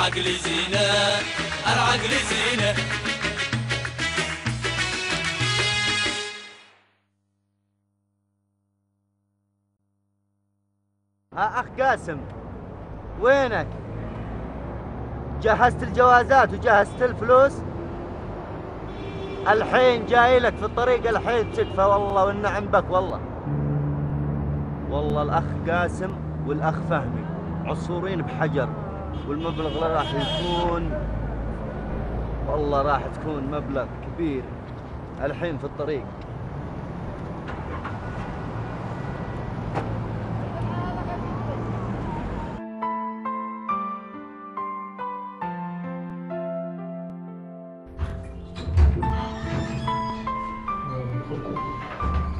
العقل زينة، العقل زينة. أخ قاسم، وينك؟ جهزت الجوازات وجهزت الفلوس؟ الحين جاي لك في الطريق، الحين تكفى والله والنعم بك. والله الأخ قاسم والأخ فهمي عصفورين بحجر، والمبلغ اللي راح يكون والله راح تكون مبلغ كبير. الحين في الطريق.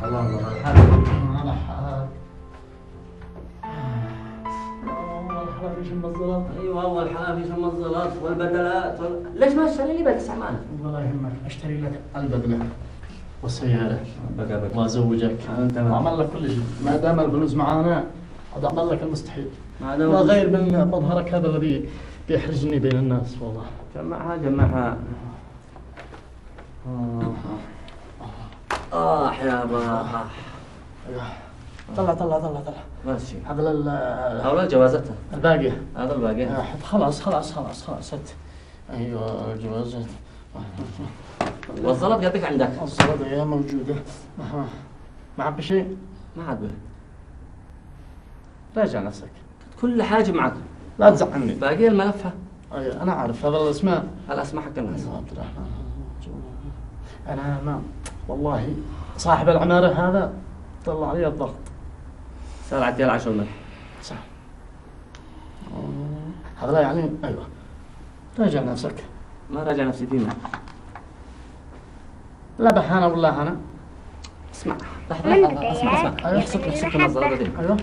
الله الحافي المنظرات. ايوه والله الحافي المنظرات والبدلات ليش ما تشتري لي بدله سعمان؟ ولا يهمك، اشتري لك البدله والسياره وازوجك واعمل لك كل شيء. ما دام الفلوس معانا قد اعمل لك المستحيل. لا غير من مظهرك هذا الذي بيحرجني بين الناس والله. جمعها يا بابا. طلع ماشي. هذا جوازتها الباقي. هذا الباقي. خلاص ست. ايوه الجوازات. والزلط قدك عندك؟ الزلط هي موجوده. معك بشيء؟ ما عاد. راجع نفسك. كل حاجه معك. لا تزعلني. باقي الملفة. ايوه انا عارف هذا الاسماء. الاسماء حق الناس. عبد الرحمن. انا ما والله صاحب العماره هذا طلع علي الضغط. صار عدي 10 ملح. صح. هذا لا يعني ايوه. راجع نفسك. ما راجع نفسي فينا. لا بحانه والله انا. اسمع لحظة اسمع. ايوه احسب النظارة دي. ايوه.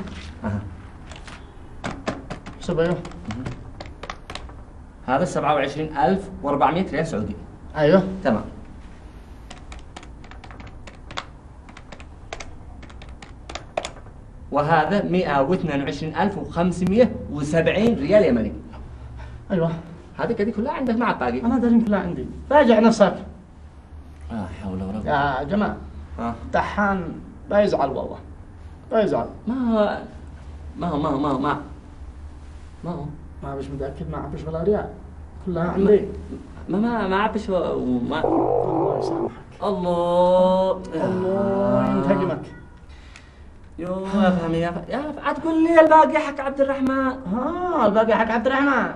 احسب ايوه. هذا 27,400 ريال سعودي. ايوه. تمام. وهذا 122,570 ريال يمني. ايوه. هذه كلها عندك مع باقي. انا دارين كلها عندي. راجع نفسك. حول ولا قوة. يا جماعة. دحان بيزعل والله. بيزعل. ما هو ما بش متأكد ما عبش ولا ريال. كلها عندي. ما عبش وما. الله يسامحك. الله ينتقمك. يا فهمي يا تقول لي الباقي حق عبد الرحمن. الباقي حق عبد الرحمن.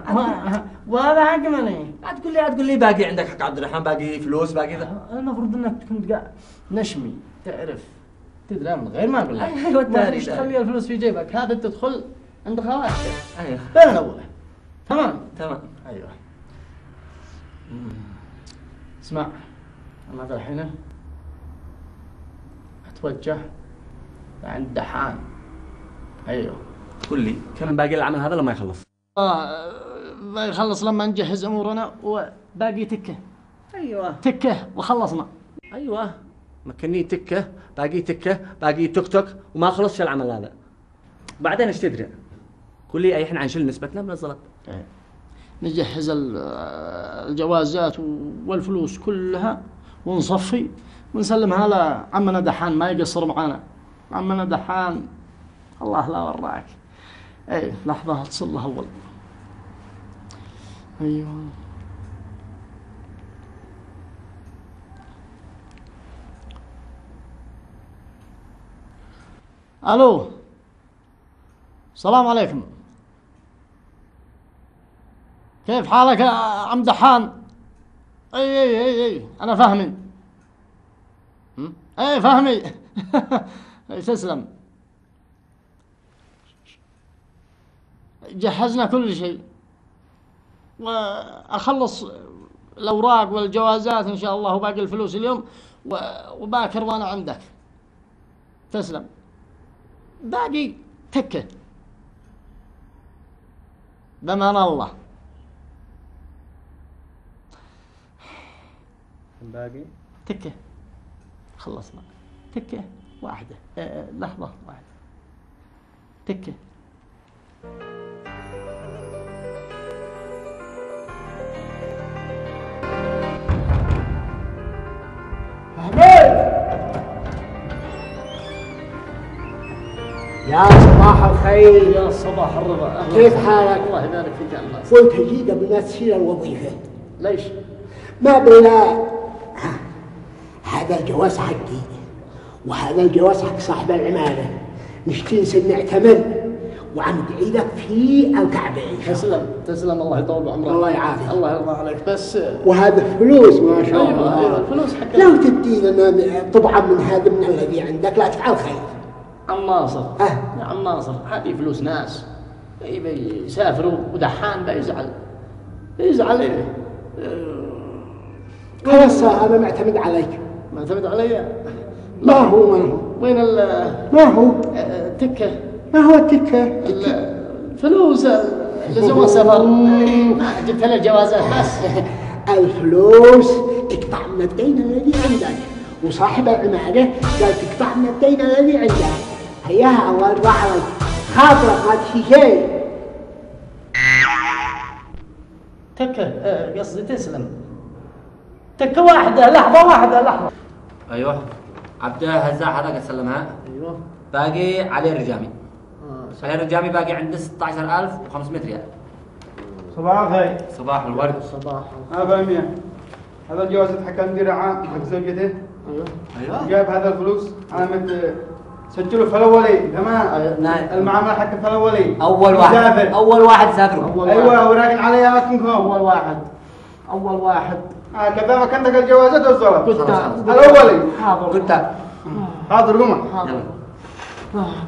وهذا حق مني. تقول لي باقي عندك حق عبد الرحمن، باقي فلوس باقي ذا. المفروض انك تكون نشمي تعرف تدري من غير ما اقول لك. ايوه ما تخلي الفلوس في جيبك، هذا تدخل عند خواتك. ايوه بين الاولى. تمام. ايوه. اسمع انا الحين اتوجه عند دحان. ايوه. قل لي كم باقي العمل هذا لما يخلص؟ يخلص لما نجهز امورنا وباقي تكه. ايوه تكه وخلصنا. ايوه مكني تكه باقي توك توك وما خلصش العمل هذا. بعدين ايش تدري؟ قل لي احنا حنشيل نسبتنا من الزلط. نجهز الجوازات والفلوس كلها ونصفي ونسلمها لعمنا دحان، ما يقصر معانا. عمنا دحان الله لا وراك. اي لحظة اتصل له اول. ايوه. الو السلام عليكم. كيف حالك يا عم دحان؟ اي انا فهمي. اي فهمي. تسلم. جهزنا كل شيء واخلص الاوراق والجوازات ان شاء الله وباقي الفلوس اليوم وباكر وانا عندك. تسلم. باقي تكه بمان الله. باقي تكه خلصنا. تكه واحدة. لحظة واحدة. تكه. يا صباح الخير. يا صباح الرضا. كيف حالك؟ الله يبارك فيك يا الله. قلت اجي قبل ما تصير الوظيفه. ليش؟ ما بلا هذا الجواز حقي وهذا الجواز حق صاحب العماله، نشتي نعتمر وعندي لك في الكعبه. تسلم تسلم، الله يطول عمرك. الله يعافيك. الله يرضى عليك. بس وهذا فلوس ما شاء ايوه الله. ايوه الفلوس حق لو تدينا طبعا من هذا من الذي عندك لا تفعل خير. عم ناصر. أه. يا عم ناصر هذه فلوس ناس يسافروا ودحان بيزعل إيه؟ خلاص انا معتمد عليك. معتمد علي؟ ما هو وين ما هو التكه؟ ما هو التكه؟ الفلوس لزوم السفر. جبت لي الجوازات بس. الفلوس تقطع من الدين الذي عندك، وصاحب العماله قال تقطع من الدين الذي عندك. هياها الله يرضى عليك، خاطرك ما في شيء. تكه قصدي تسلم. تكه واحده، لحظه واحده. ايوه عبده هزاع حضرتك سلمها. ايوه باقي علي الرجامي. علي الرجامي باقي عنده 16500 ريال. صباح الخير. صباح الورد. صباح. ابا امير، هذا الجواز حق المدير العام حق زوجته. ايوه جايب هذا الفلوس علامة سجله في الاولي تمام. المعامله حق في الاولي. اول واحد سافر. ايوه وراقن عليها مكنكم. اول واحد. كذا ما كنتك الجوازات والزلط. كنت الاولي. حاضر. حاضر قوم. حاضر.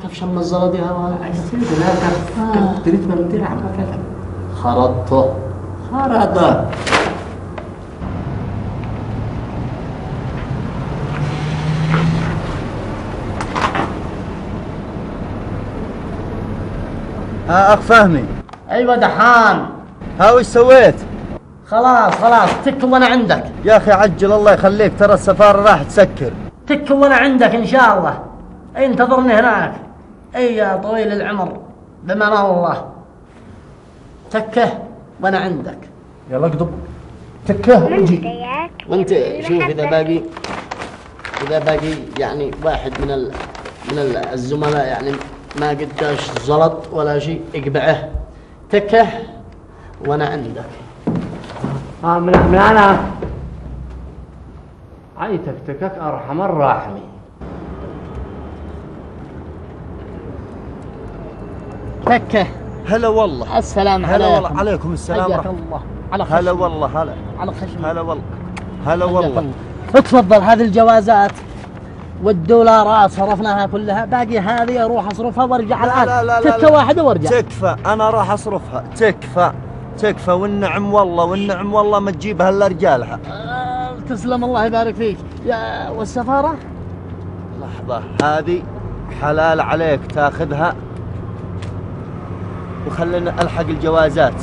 كيف شم الزلط يا هذا؟ تريد من المدير العام. خرطته. أخ فهمي. ايوه دحان. ها وش سويت؟ خلاص تك وانا عندك. يا أخي عجل الله يخليك، ترى السفارة راح تسكر. تك وانا عندك ان شاء الله. انتظرني هناك. اي يا طويل العمر بمان الله. تكه وانا عندك. يلا اقضب. تكه وجي. وانت شوف اذا باقي يعني واحد من الزملاء يعني ما قداش زلط ولا شيء اقبعه. تكه وانا عندك. من انا عيتك تكك ارحم الراحمين. تكه. هلا والله. السلام عليكم. هلا والله. عليكم السلام. حياك الله. على خشم. هلا والله. على خشم. هلا والله. اتفضل هذه الجوازات والدولارات صرفناها كلها، باقي هذه اروح اصرفها وارجع الان. تكه واحده وارجع. تكفى، انا راح اصرفها. تكفى والنعم والله ما تجيبها الا رجالها. تسلم الله يبارك فيك. يا والسفاره؟ لحظه، هذه حلال عليك تاخذها وخلينا الحق الجوازات.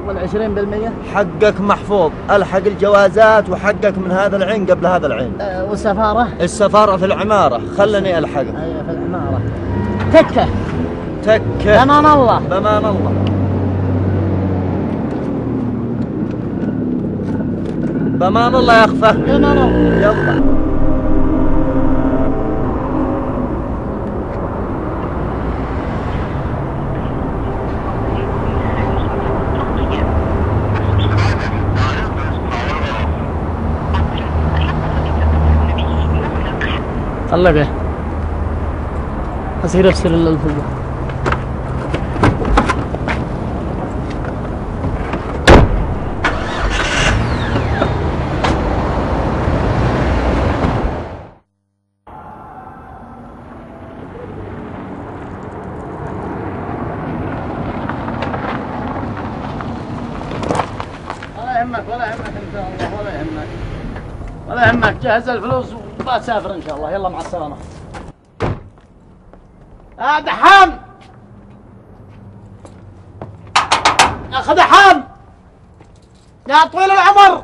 وال20% حقك محفوظ، الحق الجوازات وحقك من هذا العين قبل هذا العين. والسفاره؟ السفاره في العماره، خلني الحقها. ايوه في العماره. تكه بمان الله. بمان الله يا اخ فهمي. بمان الله. يلا. الله به أصير أفسر للفوق. ولا يهمك إن شاء الله. ولا يهمك جهز الفلوس وبسافر إن شاء الله. يلا مع السلامة. دحام يا أخي، دحام يا طويل العمر.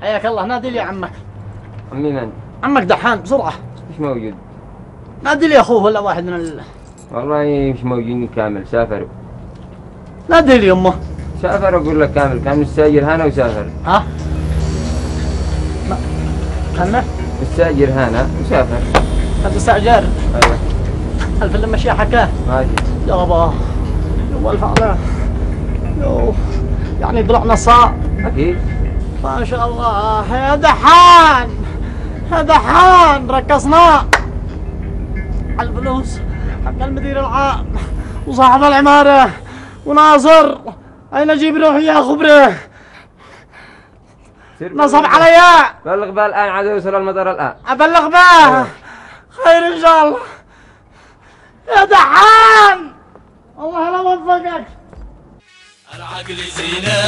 حياك الله. نادي لي عمك. عمي من؟ عمك دحام بسرعة. مش موجود. نادي لي أخوه ولا واحد من والله مش موجودين كامل، سافروا. نادي لي أمه. سافر اقول لك كامل، كان مستاجر هنا وسافر. ها؟ كان مستاجر هنا وسافر. هذا استاجار. ايوه. الفيلم مشي حكاه يابا يابا الفعلة يو يعني طلعنا صار اكيد ما شاء الله. يا دحان يا دحان ركزنا على الفلوس حق المدير العام وصاحب العمارة وناصر. أين أجيب روحي يا خبره؟ نصب عليا. بلغ به الان عاد يوصل المطار الان. أبلغ به خير إن شاء الله. يا دحان الله لا وفقك. العقل زينة